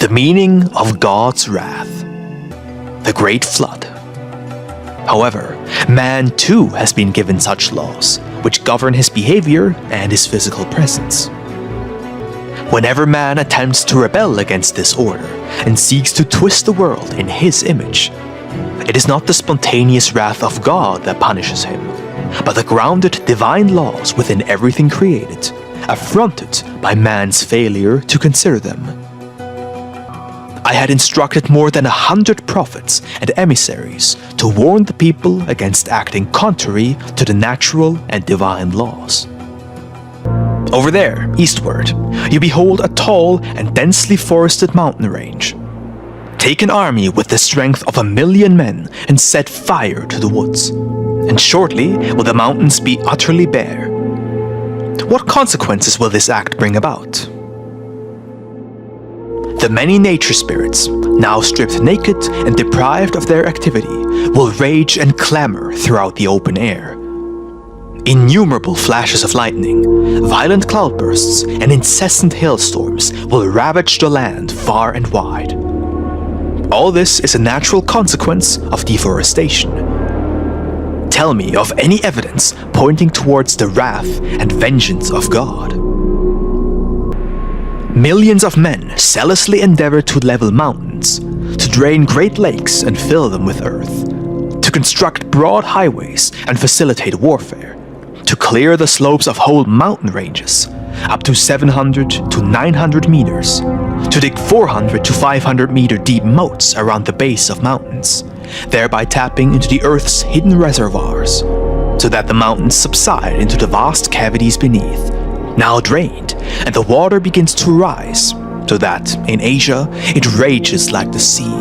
The meaning of God's wrath. The Great Flood. However, man too has been given such laws, which govern his behavior and his physical presence. Whenever man attempts to rebel against this order and seeks to twist the world in his image, it is not the spontaneous wrath of God that punishes him, but the grounded divine laws within everything created, affronted by man's failure to consider them. I had instructed more than 100 prophets and emissaries to warn the people against acting contrary to the natural and divine laws. Over there, eastward, you behold a tall and densely forested mountain range. Take an army with the strength of 1,000,000 men and set fire to the woods, and shortly will the mountains be utterly bare. What consequences will this act bring about? The many nature spirits, now stripped naked and deprived of their activity, will rage and clamor throughout the open air. Innumerable flashes of lightning, violent cloudbursts, and incessant hailstorms will ravage the land far and wide. All this is a natural consequence of deforestation. Tell me of any evidence pointing towards the wrath and vengeance of God. Millions of men zealously endeavor to level mountains, to drain great lakes and fill them with earth, to construct broad highways and facilitate warfare, to clear the slopes of whole mountain ranges, up to 700 to 900 meters, to dig 400 to 500 meter deep moats around the base of mountains, thereby tapping into the Earth's hidden reservoirs, so that the mountains subside into the vast cavities beneath, now drained, and the water begins to rise, so that, in Asia, it rages like the sea,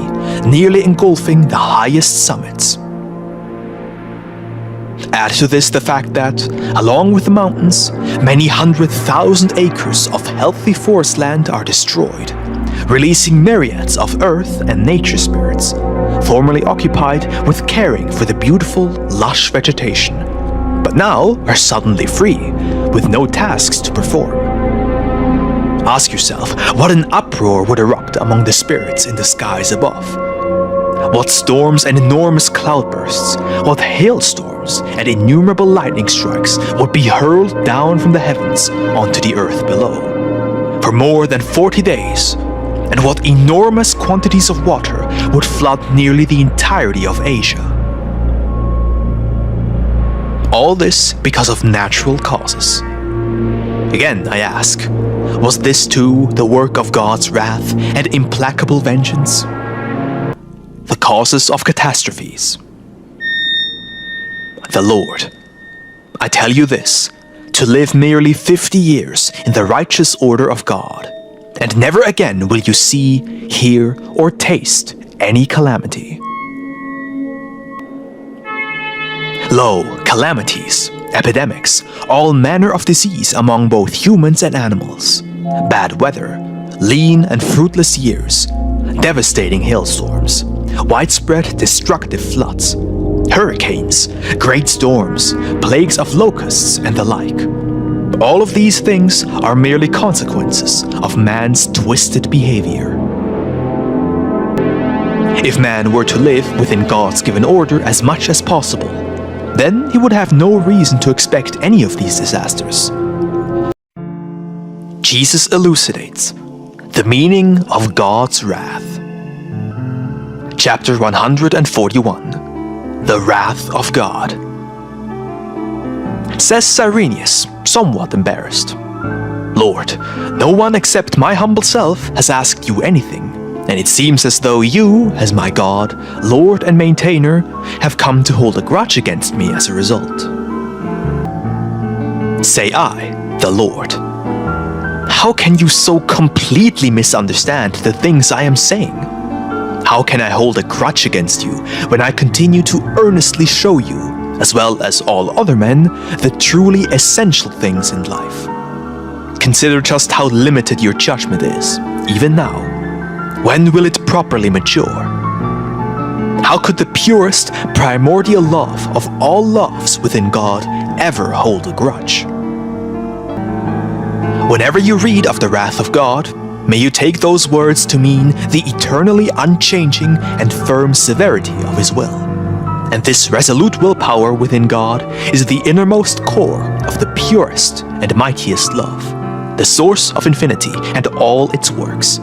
nearly engulfing the highest summits. Add to this the fact that, along with the mountains, many 100,000 acres of healthy forest land are destroyed, releasing myriads of earth and nature spirits, formerly occupied with caring for the beautiful, lush vegetation, but now are suddenly free, with no tasks to perform. Ask yourself what an uproar would erupt among the spirits in the skies above. What storms and enormous cloudbursts, what hailstorms and innumerable lightning strikes would be hurled down from the heavens onto the earth below, for more than 40 days, and what enormous quantities of water would flood nearly the entirety of Asia. All this because of natural causes. Again, I ask, was this too the work of God's wrath and implacable vengeance? The causes of catastrophes. The Lord. I tell you this, to live merely 50 years in the righteous order of God, and never again will you see, hear, or taste any calamity. Lo, calamities, epidemics, all manner of disease among both humans and animals, bad weather, lean and fruitless years, devastating hailstorms, widespread destructive floods, hurricanes, great storms, plagues of locusts, and the like. All of these things are merely consequences of man's twisted behavior. If man were to live within God's given order as much as possible, then he would have no reason to expect any of these disasters. Jesus elucidates the meaning of God's wrath. Chapter 141. The Wrath of God. Says Cyrenius, somewhat embarrassed, "Lord, no one except my humble self has asked you anything, and it seems as though you, as my God, Lord and maintainer, have come to hold a grudge against me as a result." Say I, the Lord, how can you so completely misunderstand the things I am saying? How can I hold a grudge against you when I continue to earnestly show you, as well as all other men, the truly essential things in life? Consider just how limited your judgment is, even now. When will it properly mature? How could the purest, primordial love of all loves within God ever hold a grudge? Whenever you read of the wrath of God, may you take those words to mean the eternally unchanging and firm severity of His will. And this resolute willpower within God is the innermost core of the purest and mightiest love, the source of infinity and all its works,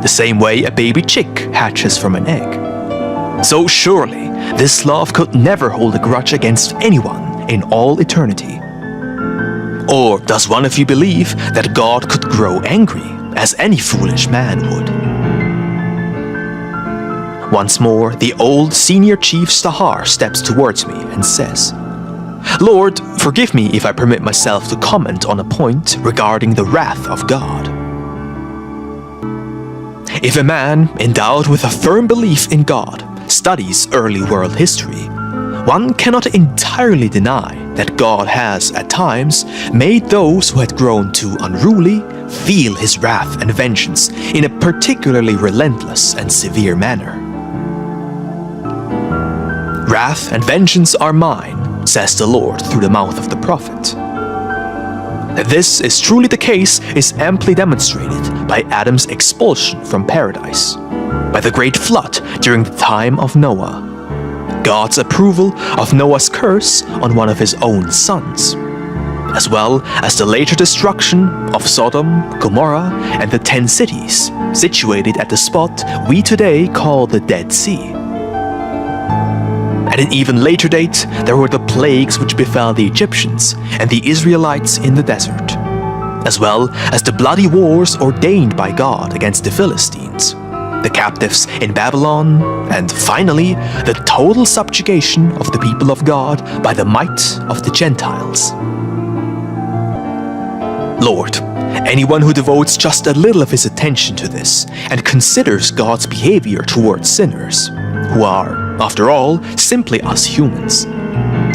the same way a baby chick hatches from an egg. So surely, this love could never hold a grudge against anyone in all eternity. Or does one of you believe that God could grow angry, as any foolish man would? Once more, the old senior chief 𝗺 steps towards me and says, "Lord, forgive me if I permit myself to comment on a point regarding the wrath of God. If a man, endowed with a firm belief in God, studies early world history, one cannot entirely deny that God has, at times, made those who had grown too unruly feel His wrath and vengeance in a particularly relentless and severe manner. Wrath and vengeance are mine, says the Lord through the mouth of the prophet. That this is truly the case is amply demonstrated by Adam's expulsion from paradise, by the great flood during the time of Noah, God's approval of Noah's curse on one of his own sons, as well as the later destruction of Sodom, Gomorrah, and the 10 cities situated at the spot we today call the Dead Sea. At an even later date, there were the plagues which befell the Egyptians and the Israelites in the desert, as well as the bloody wars ordained by God against the Philistines, the captives in Babylon, and finally, the total subjugation of the people of God by the might of the Gentiles. Lord, anyone who devotes just a little of his attention to this and considers God's behavior towards sinners, who are, after all, simply us humans,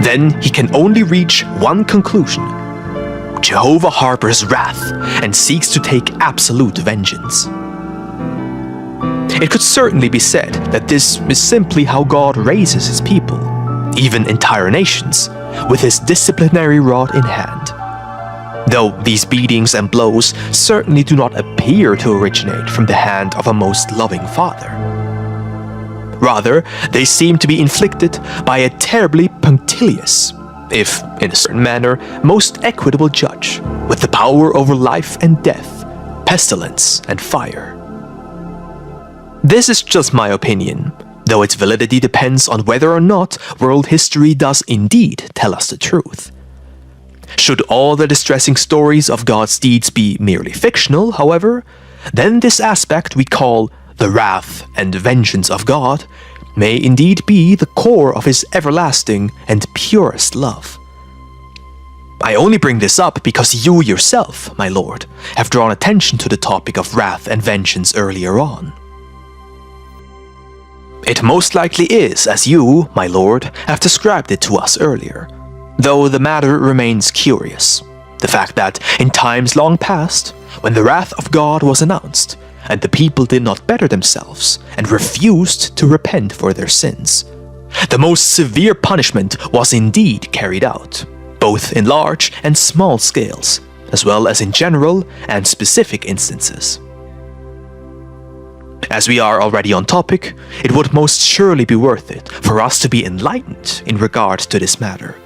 then he can only reach one conclusion: Jehovah harbors wrath and seeks to take absolute vengeance. It could certainly be said that this is simply how God raises His people, even entire nations, with His disciplinary rod in hand. Though these beatings and blows certainly do not appear to originate from the hand of a most loving Father. Rather, they seem to be inflicted by a terribly punctilious, if in a certain manner, most equitable judge, with the power over life and death, pestilence and fire. This is just my opinion, though its validity depends on whether or not world history does indeed tell us the truth. Should all the distressing stories of God's deeds be merely fictional, however, then this aspect we call the wrath and vengeance of God may indeed be the core of His everlasting and purest love. I only bring this up because you yourself, my Lord, have drawn attention to the topic of wrath and vengeance earlier on. It most likely is as you, my Lord, have described it to us earlier, though the matter remains curious. The fact that in times long past, when the wrath of God was announced, and the people did not better themselves and refused to repent for their sins, the most severe punishment was indeed carried out, both in large and small scales, as well as in general and specific instances. As we are already on topic, it would most surely be worth it for us to be enlightened in regard to this matter.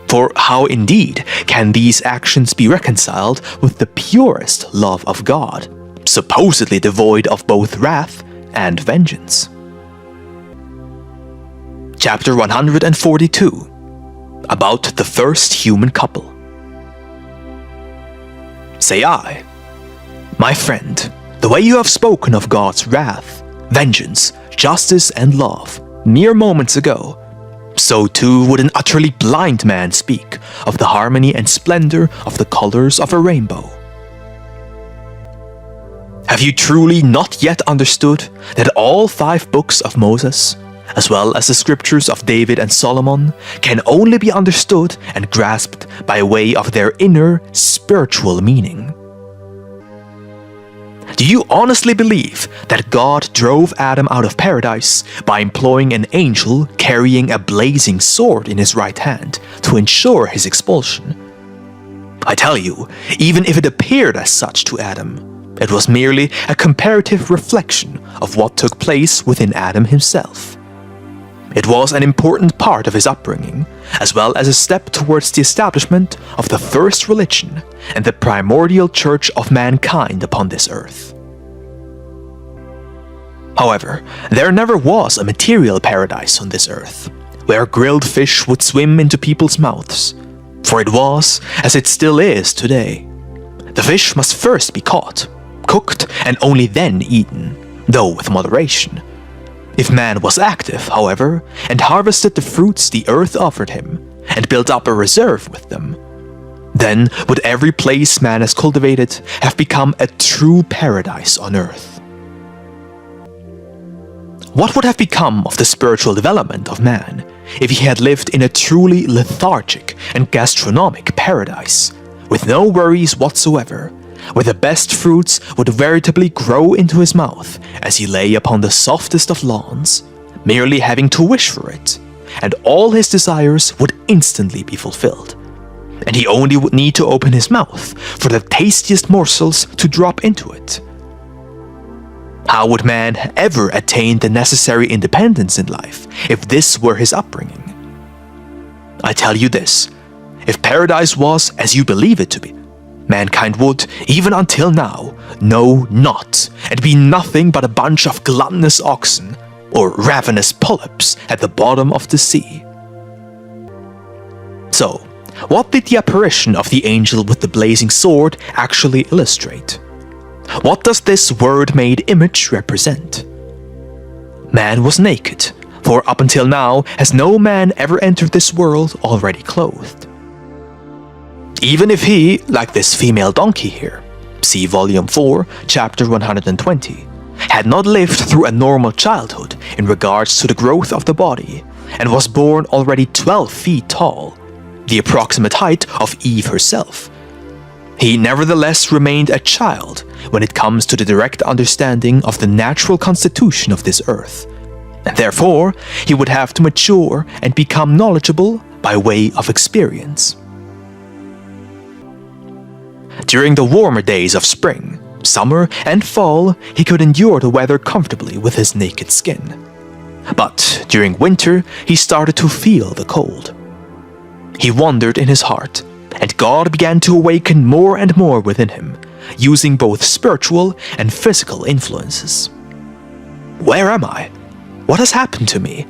For how indeed can these actions be reconciled with the purest love of God, supposedly devoid of both wrath and vengeance? Chapter 142, about the first human couple. Say I, my friend, the way you have spoken of God's wrath, vengeance, justice, and love mere moments ago, so too would an utterly blind man speak of the harmony and splendor of the colors of a rainbow. Have you truly not yet understood that all 5 books of Moses, as well as the scriptures of David and Solomon, can only be understood and grasped by way of their inner spiritual meaning? Do you honestly believe that God drove Adam out of paradise by employing an angel carrying a blazing sword in his right hand to ensure his expulsion? I tell you, even if it appeared as such to Adam, It was merely a comparative reflection of what took place within Adam himself. It was an important part of his upbringing, as well as a step towards the establishment of the first religion and the primordial church of mankind upon this earth. However, there never was a material paradise on this earth, where grilled fish would swim into people's mouths, for it was, as it still is today. The fish must first be caught, cooked, and only then eaten, though with moderation. If man was active, however, and harvested the fruits the earth offered him, and built up a reserve with them, then would every place man has cultivated have become a true paradise on earth. What would have become of the spiritual development of man if he had lived in a truly lethargic and gastronomic paradise, with no worries whatsoever, where the best fruits would veritably grow into his mouth as he lay upon the softest of lawns, merely having to wish for it, and all his desires would instantly be fulfilled, and he only would need to open his mouth for the tastiest morsels to drop into it? How would man ever attain the necessary independence in life if this were his upbringing? I tell you this, if paradise was as you believe it to be, mankind would, even until now, know not and be nothing but a bunch of gluttonous oxen or ravenous polyps at the bottom of the sea. So, what did the apparition of the angel with the blazing sword actually illustrate? What does this word-made image represent? Man was naked, for up until now has no man ever entered this world already clothed. Even if he, like this female donkey here, see Volume 4, Chapter 120, had not lived through a normal childhood in regards to the growth of the body, and was born already 12 feet tall, the approximate height of Eve herself, he nevertheless remained a child when it comes to the direct understanding of the natural constitution of this earth, and therefore he would have to mature and become knowledgeable by way of experience. During the warmer days of spring, summer, and fall, he could endure the weather comfortably with his naked skin. But during winter, he started to feel the cold. He wondered in his heart, and God began to awaken more and more within him, using both spiritual and physical influences. Where am I? What has happened to me?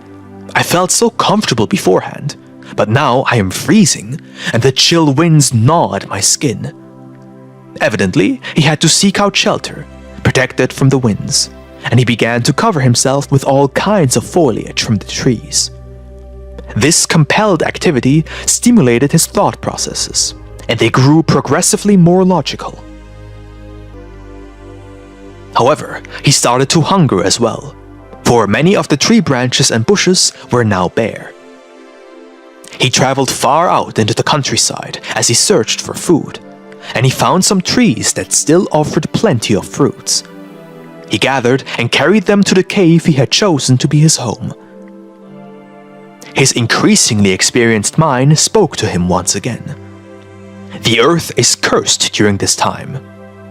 I felt so comfortable beforehand, but now I am freezing, and the chill winds gnaw at my skin. Evidently, he had to seek out shelter, protected from the winds, and he began to cover himself with all kinds of foliage from the trees. This compelled activity stimulated his thought processes, and they grew progressively more logical. However, he started to hunger as well, for many of the tree branches and bushes were now bare. He traveled far out into the countryside as he searched for food, and he found some trees that still offered plenty of fruits. He gathered and carried them to the cave he had chosen to be his home. His increasingly experienced mind spoke to him once again. The earth is cursed during this time,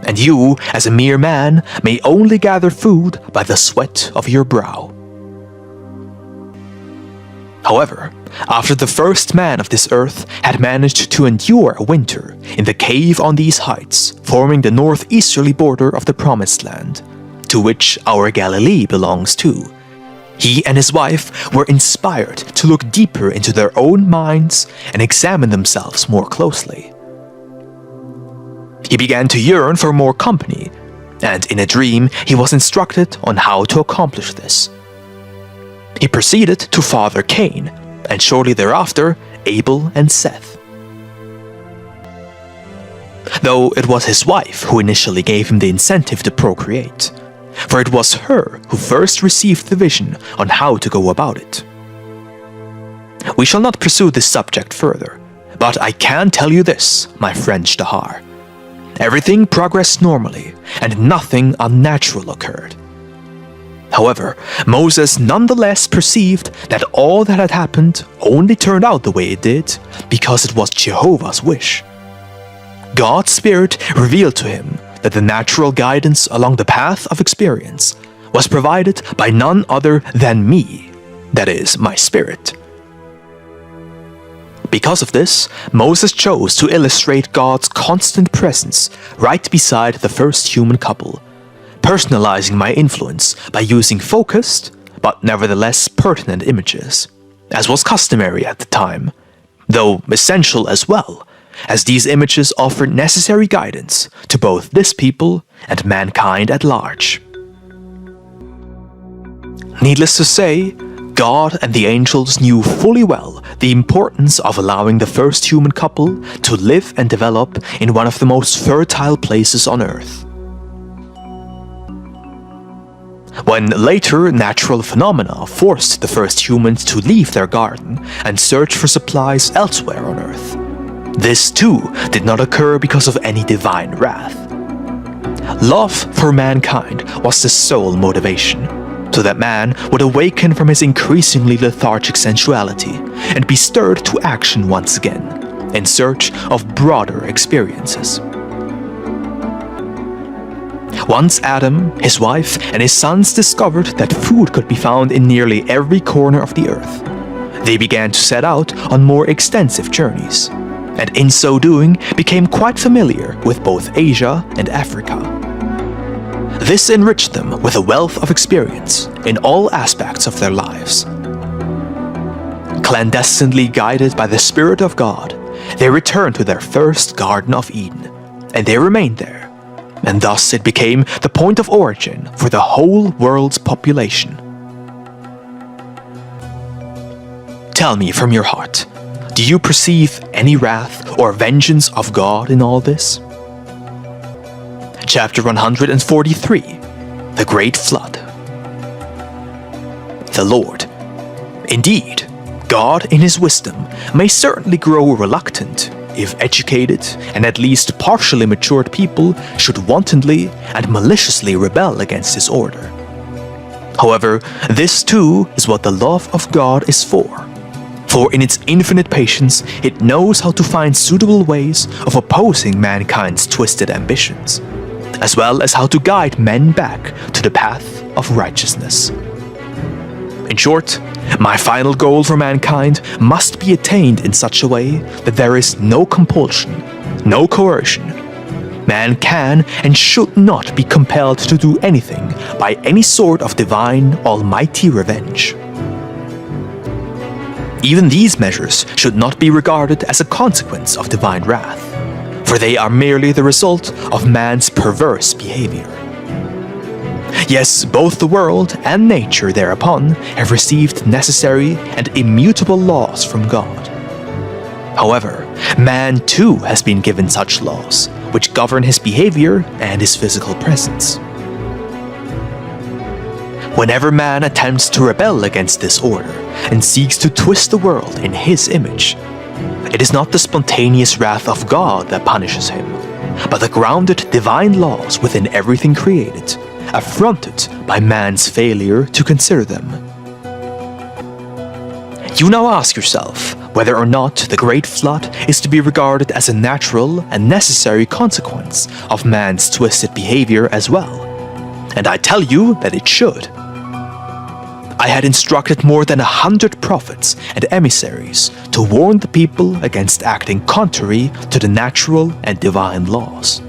and you, as a mere man, may only gather food by the sweat of your brow. However, after the first man of this earth had managed to endure a winter in the cave on these heights, forming the northeasterly border of the Promised Land, to which our Galilee belongs to, he and his wife were inspired to look deeper into their own minds and examine themselves more closely. He began to yearn for more company, and in a dream he was instructed on how to accomplish this. He proceeded to father Cain, and shortly thereafter Abel and Seth. Though it was his wife who initially gave him the incentive to procreate, for it was her who first received the vision on how to go about it. We shall not pursue this subject further, but I can tell you this, my friend 𝗍. Everything progressed normally, and nothing unnatural occurred. However, Moses nonetheless perceived that all that had happened only turned out the way it did because it was Jehovah's wish. God's Spirit revealed to him that the natural guidance along the path of experience was provided by none other than me, that is, my spirit. Because of this, Moses chose to illustrate God's constant presence right beside the first human couple, personalizing my influence by using focused, but nevertheless pertinent images, as was customary at the time, though essential as well, as these images offer necessary guidance to both this people and mankind at large. Needless to say, God and the angels knew fully well the importance of allowing the first human couple to live and develop in one of the most fertile places on earth. When later natural phenomena forced the first humans to leave their garden and search for supplies elsewhere on earth, this too did not occur because of any divine wrath. Love for mankind was the sole motivation, so that man would awaken from his increasingly lethargic sensuality and be stirred to action once again, in search of broader experiences. Once Adam, his wife, and his sons discovered that food could be found in nearly every corner of the earth, they began to set out on more extensive journeys, and in so doing became quite familiar with both Asia and Africa. This enriched them with a wealth of experience in all aspects of their lives. Clandestinely guided by the Spirit of God, they returned to their first Garden of Eden, and they remained there, and thus it became the point of origin for the whole world's population. Tell me from your heart, do you perceive any wrath or vengeance of God in all this? Chapter 143, The Great Flood. The Lord. Indeed, God in His wisdom may certainly grow reluctant if educated and at least partially matured people should wantonly and maliciously rebel against His order. However, this too is what the love of God is for. For in its infinite patience, it knows how to find suitable ways of opposing mankind's twisted ambitions, as well as how to guide men back to the path of righteousness. In short, my final goal for mankind must be attained in such a way that there is no compulsion, no coercion. Man can and should not be compelled to do anything by any sort of divine, almighty revenge. Even these measures should not be regarded as a consequence of divine wrath, for they are merely the result of man's perverse behavior. Yes, both the world and nature thereupon have received necessary and immutable laws from God. However, man too has been given such laws, which govern his behavior and his physical presence. Whenever man attempts to rebel against this order and seeks to twist the world in his image, it is not the spontaneous wrath of God that punishes him, but the grounded divine laws within everything created, affronted by man's failure to consider them. You now ask yourself whether or not the Great Flood is to be regarded as a natural and necessary consequence of man's twisted behavior as well, and I tell you that it should. I had instructed more than 100 prophets and emissaries to warn the people against acting contrary to the natural and divine laws.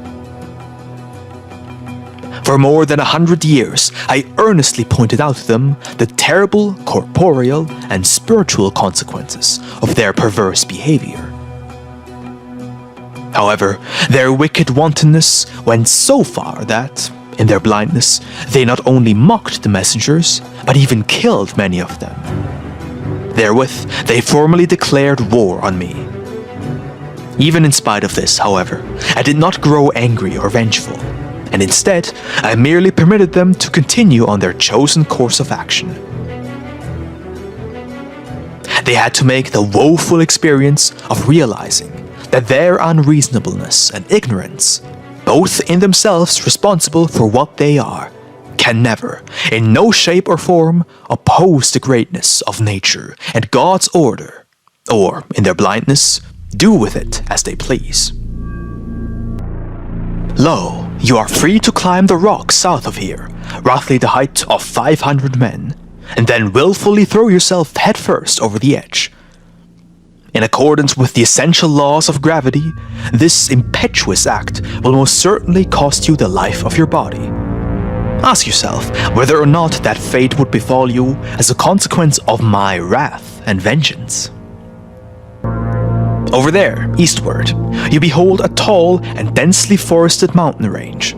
For more than 100 years, I earnestly pointed out to them the terrible corporeal and spiritual consequences of their perverse behavior. However, their wicked wantonness went so far that, in their blindness, they not only mocked the messengers, but even killed many of them. Therewith, they formally declared war on me. Even in spite of this, however, I did not grow angry or vengeful, and instead, I merely permitted them to continue on their chosen course of action. They had to make the woeful experience of realizing that their unreasonableness and ignorance, both in themselves responsible for what they are, can never, in no shape or form, oppose the greatness of nature and God's order, or, in their blindness, do with it as they please. Lo, you are free to climb the rock south of here, roughly the height of 500 men, and then willfully throw yourself headfirst over the edge. In accordance with the essential laws of gravity, this impetuous act will most certainly cost you the life of your body. Ask yourself whether or not that fate would befall you as a consequence of my wrath and vengeance. Over there, eastward, you behold a tall and densely forested mountain range.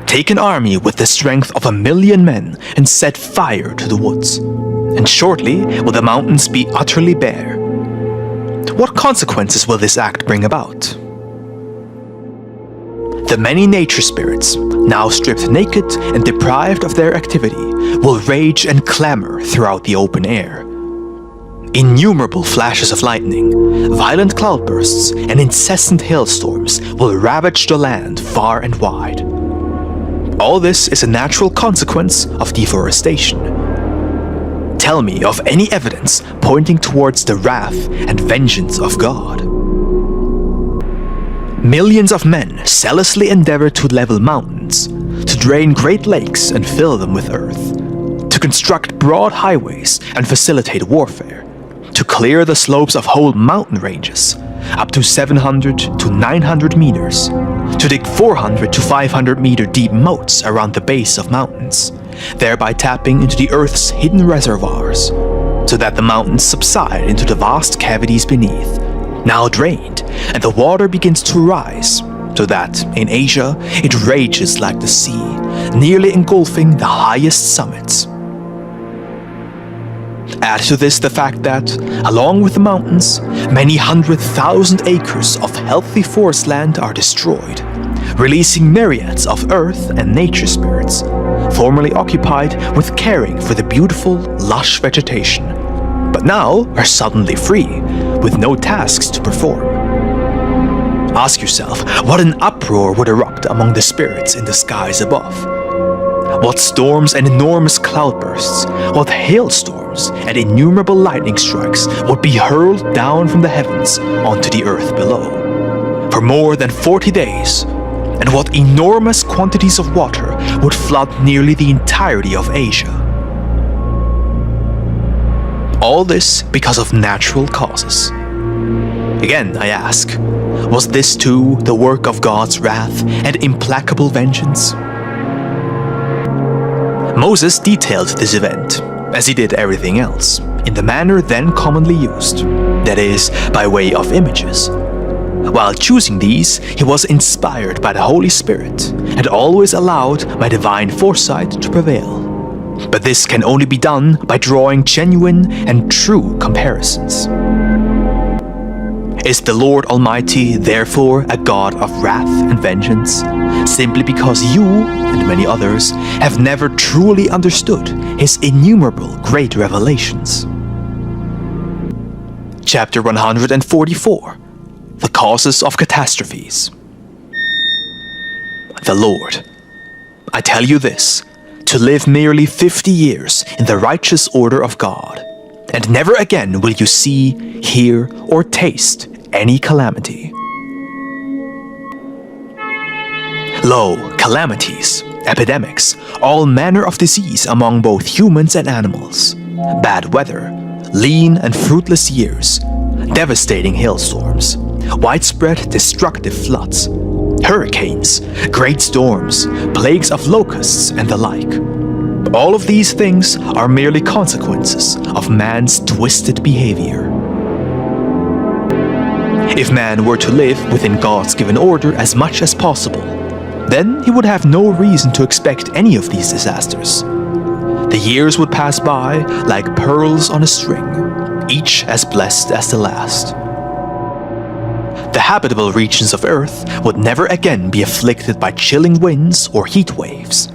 Take an army with the strength of 1,000,000 men and set fire to the woods, and shortly will the mountains be utterly bare. What consequences will this act bring about? The many nature spirits, now stripped naked and deprived of their activity, will rage and clamor throughout the open air. Innumerable flashes of lightning, violent cloudbursts, and incessant hailstorms will ravage the land far and wide. All this is a natural consequence of deforestation. Tell me of any evidence pointing towards the wrath and vengeance of God. Millions of men zealously endeavor to level mountains, to drain great lakes and fill them with earth, to construct broad highways and facilitate warfare, to clear the slopes of whole mountain ranges, up to 700 to 900 meters, to dig 400 to 500 meter deep moats around the base of mountains, thereby tapping into the Earth's hidden reservoirs, so that the mountains subside into the vast cavities beneath, now drained, and the water begins to rise, so that, in Asia, it rages like the sea, nearly engulfing the highest summits. Add to this the fact that, along with the mountains, many 100,000 acres of healthy forest land are destroyed, releasing myriads of earth and nature spirits, formerly occupied with caring for the beautiful, lush vegetation, but now are suddenly free, with no tasks to perform. Ask yourself what an uproar would erupt among the spirits in the skies above. What storms and enormous cloudbursts, what hailstorms and innumerable lightning strikes would be hurled down from the heavens onto the earth below, for more than 40 days, and what enormous quantities of water would flood nearly the entirety of Asia. All this because of natural causes. Again, I ask, was this too the work of God's wrath and implacable vengeance? Moses detailed this event, as he did everything else, in the manner then commonly used, that is, by way of images. While choosing these, he was inspired by the Holy Spirit and always allowed by divine foresight to prevail. But this can only be done by drawing genuine and true comparisons. Is the Lord Almighty therefore a God of wrath and vengeance, simply because you, and many others, have never truly understood His innumerable great revelations? Chapter 144. The Causes of Catastrophes. The Lord. I tell you this, to live merely 50 years in the righteous order of God, and never again will you see, hear, or taste any calamity. Lo, calamities, epidemics, all manner of disease among both humans and animals, bad weather, lean and fruitless years, devastating hailstorms, widespread destructive floods, hurricanes, great storms, plagues of locusts, and the like. All of these things are merely consequences of man's twisted behavior. If man were to live within God's given order as much as possible, then he would have no reason to expect any of these disasters. The years would pass by like pearls on a string, each as blessed as the last. The habitable regions of Earth would never again be afflicted by chilling winds or heat waves.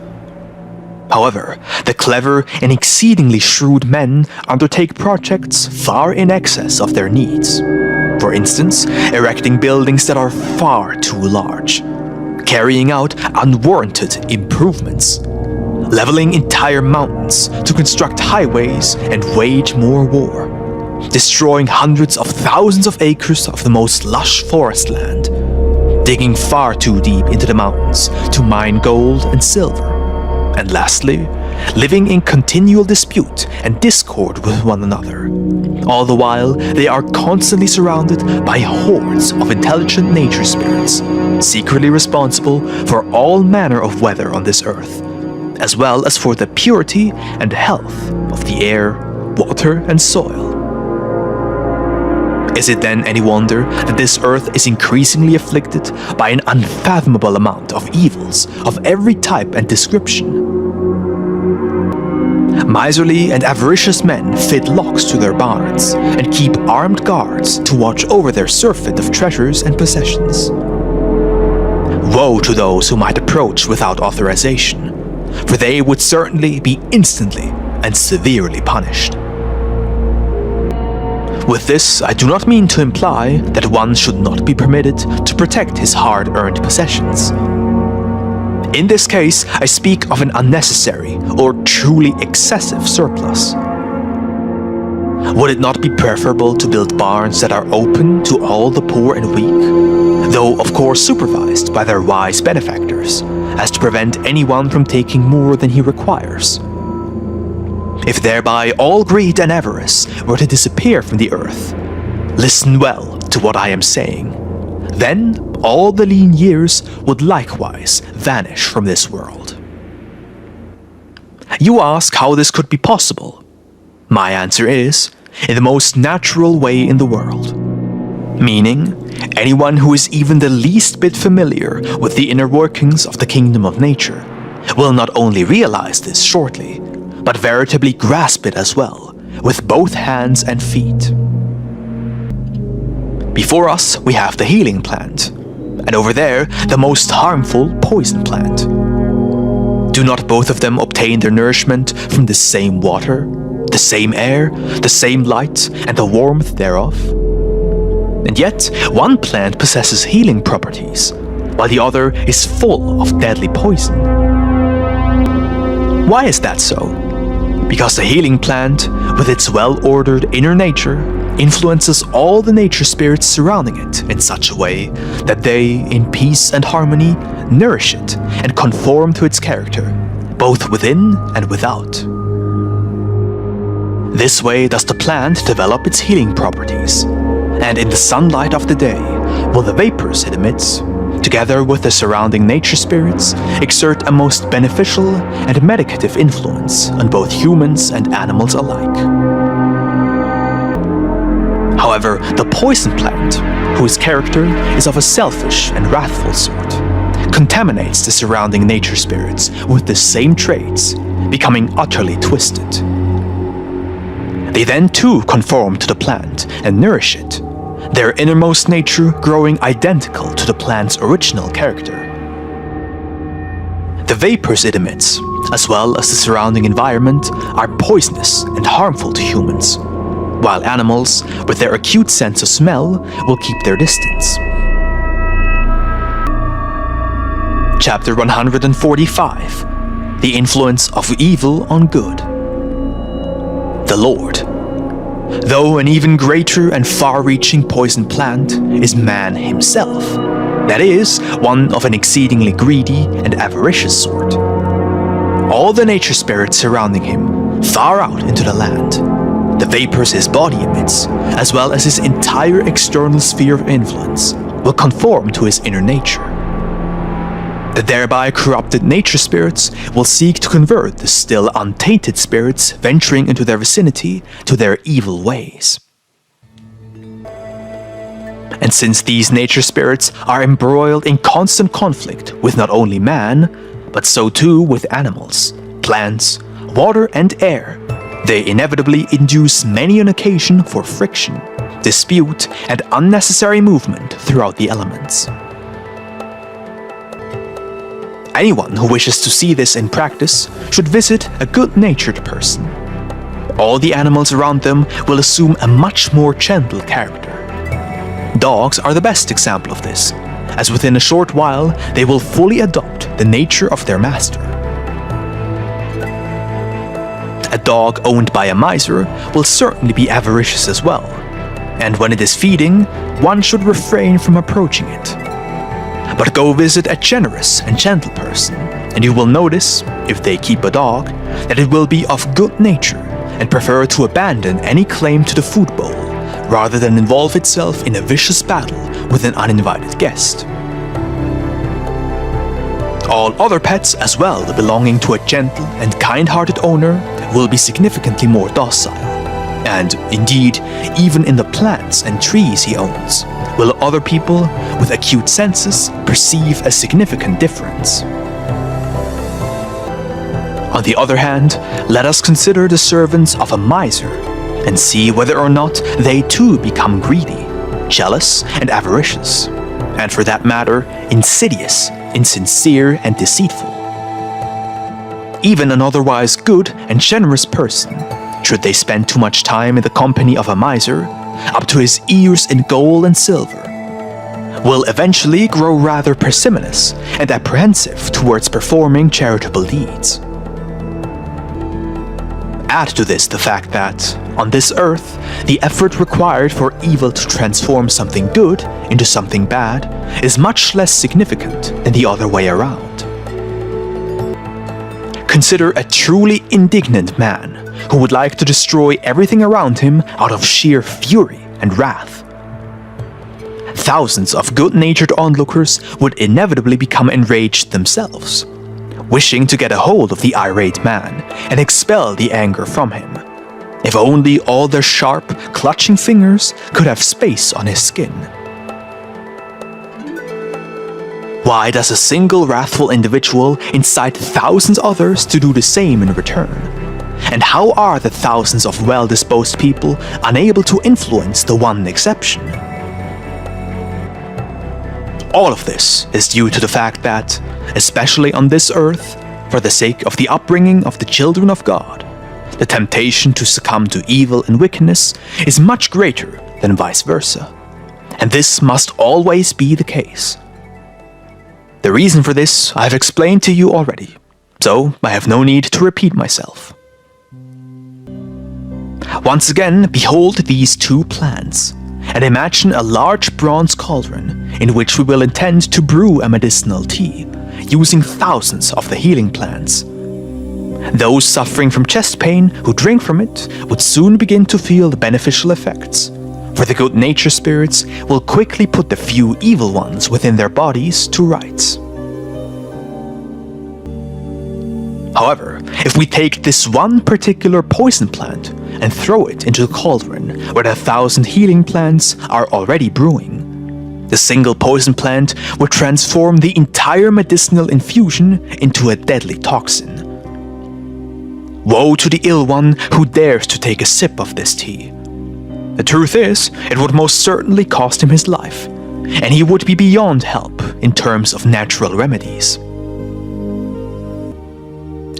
However, the clever and exceedingly shrewd men undertake projects far in excess of their needs. For instance, erecting buildings that are far too large, carrying out unwarranted improvements, leveling entire mountains to construct highways and wage more war, destroying hundreds of thousands of acres of the most lush forest land, digging far too deep into the mountains to mine gold and silver. And lastly, living in continual dispute and discord with one another. All the while, they are constantly surrounded by hordes of intelligent nature spirits, secretly responsible for all manner of weather on this earth, as well as for the purity and health of the air, water, and soil. Is it then any wonder that this earth is increasingly afflicted by an unfathomable amount of evils of every type and description? Miserly and avaricious men fit locks to their barns and keep armed guards to watch over their surfeit of treasures and possessions. Woe to those who might approach without authorization, for they would certainly be instantly and severely punished. With this, I do not mean to imply that one should not be permitted to protect his hard-earned possessions. In this case, I speak of an unnecessary or truly excessive surplus. Would it not be preferable to build barns that are open to all the poor and weak, though of course supervised by their wise benefactors, as to prevent anyone from taking more than he requires? If thereby all greed and avarice were to disappear from the earth, listen well to what I am saying, then all the lean years would likewise vanish from this world. You ask how this could be possible. My answer is, in the most natural way in the world. Meaning, anyone who is even the least bit familiar with the inner workings of the kingdom of nature will not only realize this shortly, but veritably grasp it as well, with both hands and feet. Before us, we have the healing plant, and over there, the most harmful poison plant. Do not both of them obtain their nourishment from the same water, the same air, the same light, and the warmth thereof? And yet, one plant possesses healing properties, while the other is full of deadly poison. Why is that so? Because the healing plant, with its well-ordered inner nature, influences all the nature spirits surrounding it in such a way that they, in peace and harmony, nourish it and conform to its character, both within and without. This way does the plant develop its healing properties, and in the sunlight of the day will the vapors it emits, together with the surrounding nature spirits, exert a most beneficial and medicative influence on both humans and animals alike. However, the poison plant, whose character is of a selfish and wrathful sort, contaminates the surrounding nature spirits with the same traits, becoming utterly twisted. They then too conform to the plant and nourish it, their innermost nature growing identical to the plant's original character. The vapors it emits, as well as the surrounding environment, are poisonous and harmful to humans, while animals, with their acute sense of smell, will keep their distance. Chapter 145. The Influence of Evil on Good. The Lord. Though an even greater and far-reaching poison plant is man himself, that is, one of an exceedingly greedy and avaricious sort. All the nature spirits surrounding him, far out into the land, the vapors his body emits, as well as his entire external sphere of influence, will conform to his inner nature. The thereby corrupted nature spirits will seek to convert the still untainted spirits venturing into their vicinity to their evil ways. And since these nature spirits are embroiled in constant conflict with not only man, but so too with animals, plants, water and air, they inevitably induce many an occasion for friction, dispute and unnecessary movement throughout the elements. Anyone who wishes to see this in practice should visit a good-natured person. All the animals around them will assume a much more gentle character. Dogs are the best example of this, as within a short while they will fully adopt the nature of their master. A dog owned by a miser will certainly be avaricious as well, and when it is feeding, one should refrain from approaching it. But go visit a generous and gentle person, and you will notice, if they keep a dog, that it will be of good nature and prefer to abandon any claim to the food bowl rather than involve itself in a vicious battle with an uninvited guest. All other pets as well belonging to a gentle and kind-hearted owner will be significantly more docile. And indeed, even in the plants and trees he owns, will other people with acute senses perceive a significant difference. On the other hand, let us consider the servants of a miser and see whether or not they too become greedy, jealous, and avaricious, and for that matter, insidious, insincere, and deceitful. Even an otherwise good and generous person, should they spend too much time in the company of a miser, up to his ears in gold and silver, will eventually grow rather parsimonious and apprehensive towards performing charitable deeds. Add to this the fact that, on this earth, the effort required for evil to transform something good into something bad is much less significant than the other way around. Consider a truly indignant man who would like to destroy everything around him out of sheer fury and wrath. Thousands of good-natured onlookers would inevitably become enraged themselves, wishing to get a hold of the irate man and expel the anger from him, if only all their sharp, clutching fingers could have space on his skin. Why does a single wrathful individual incite thousands others to do the same in return? And how are the thousands of well-disposed people unable to influence the one exception? All of this is due to the fact that, especially on this earth, for the sake of the upbringing of the children of God, the temptation to succumb to evil and wickedness is much greater than vice versa. And this must always be the case. The reason for this I have explained to you already, so I have no need to repeat myself. Once again, behold these two plants, and imagine a large bronze cauldron in which we will intend to brew a medicinal tea, using thousands of the healing plants. Those suffering from chest pain who drink from it would soon begin to feel the beneficial effects, for the good nature spirits will quickly put the few evil ones within their bodies to rights. However, if we take this one particular poison plant and throw it into the cauldron where the 1,000 healing plants are already brewing, the single poison plant would transform the entire medicinal infusion into a deadly toxin. Woe to the ill one who dares to take a sip of this tea. The truth is, it would most certainly cost him his life, and he would be beyond help in terms of natural remedies.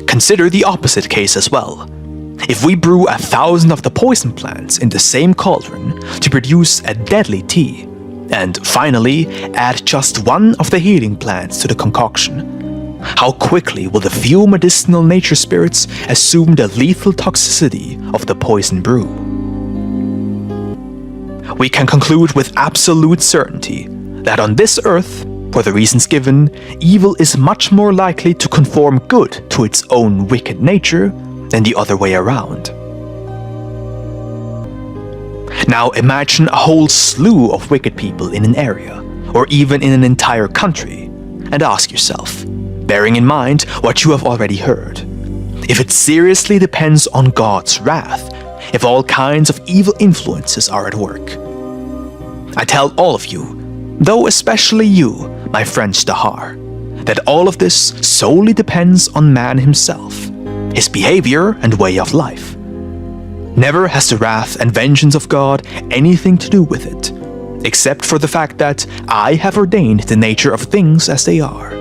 Consider the opposite case as well. If we brew 1,000 of the poison plants in the same cauldron to produce a deadly tea, and finally add just one of the healing plants to the concoction, how quickly will the few medicinal nature spirits assume the lethal toxicity of the poison brew? We can conclude with absolute certainty that on this earth, for the reasons given, evil is much more likely to conform good to its own wicked nature than the other way around. Now imagine a whole slew of wicked people in an area, or even in an entire country, and ask yourself, bearing in mind what you have already heard, if it seriously depends on God's wrath, if all kinds of evil influences are at work. I tell all of you, though especially you, my friend 𝗍𝗲, that all of this solely depends on man himself, his behavior and way of life. Never has the wrath and vengeance of God anything to do with it, except for the fact that I have ordained the nature of things as they are,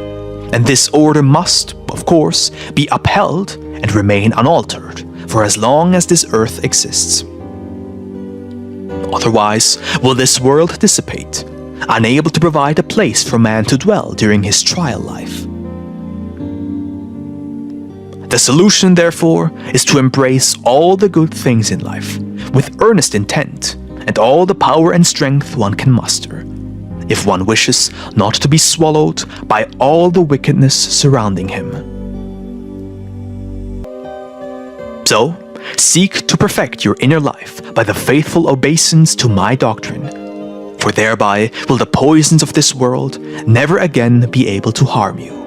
and this order must, of course, be upheld and remain unaltered for as long as this earth exists. Otherwise, will this world dissipate, unable to provide a place for man to dwell during his trial life. The solution, therefore, is to embrace all the good things in life with earnest intent and all the power and strength one can muster, if one wishes not to be swallowed by all the wickedness surrounding him. So, seek to perfect your inner life by the faithful obeisance to my doctrine, for thereby will the poisons of this world never again be able to harm you.